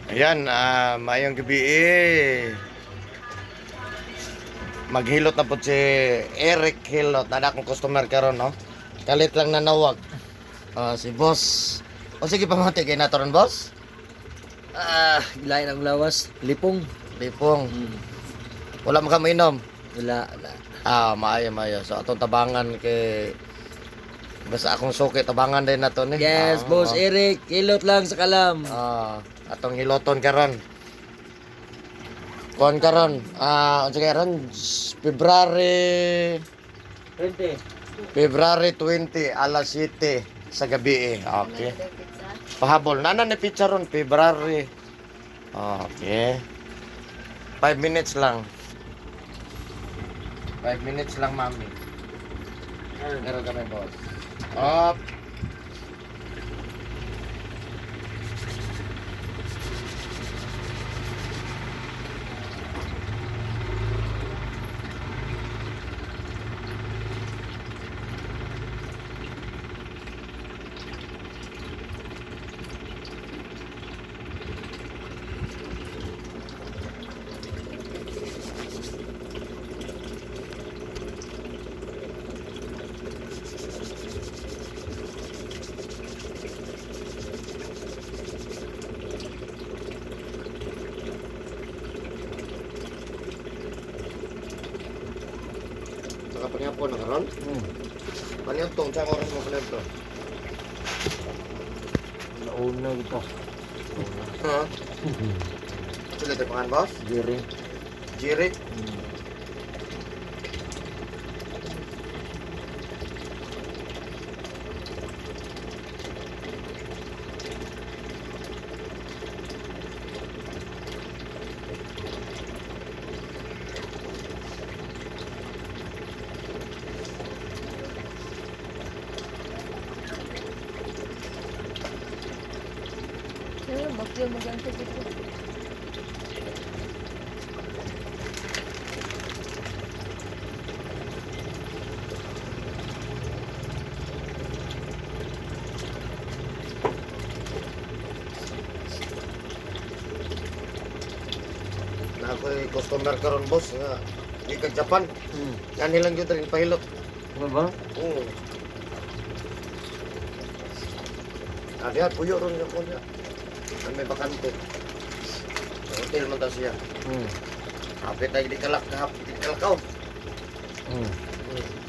Ayan, mayong gabi maghilot na po si Eric Hilot. Nada akong customer karon, no? Kalit lang nanawag. Si boss. O sige, pamati kay nato ron, boss. Lain ang lawas. Lipong. Lipong. Wala mo ka mainom. Wala. Maayo. So, atong tabangan kay... Basta akong suki, tabangan din na to ni. Yes, Boss Eric. Kilot lang sa kalam. Atong hiloton karon. Kuan karon. Unsa karon? February 20 alas 7 sa gabi. Okay. Pahabol nana ni pizza ron February. Okay. 5 minutes lang. 5 minutes lang, mami. Meron kami, boss. Up. Paniapon na karon? Paniapon, saan oras mo paniapon? Nauna ito. Sila ito pangan, boss? Jiri. Jiri? Bakyo maganda dito. Na ako'y customer karon, boss, nga di kag Japan. Yan nilang yun rin pahilot. Ano ba? Diyan, puyo ron yung kunya. May bakante. Sa hotel mo daw siya. Kapit na hindi kalakaw.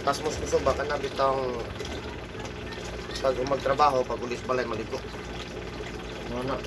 Tas mo gusto baka na bitang pag magtrabaho, pag ulis balay maligo. Mana?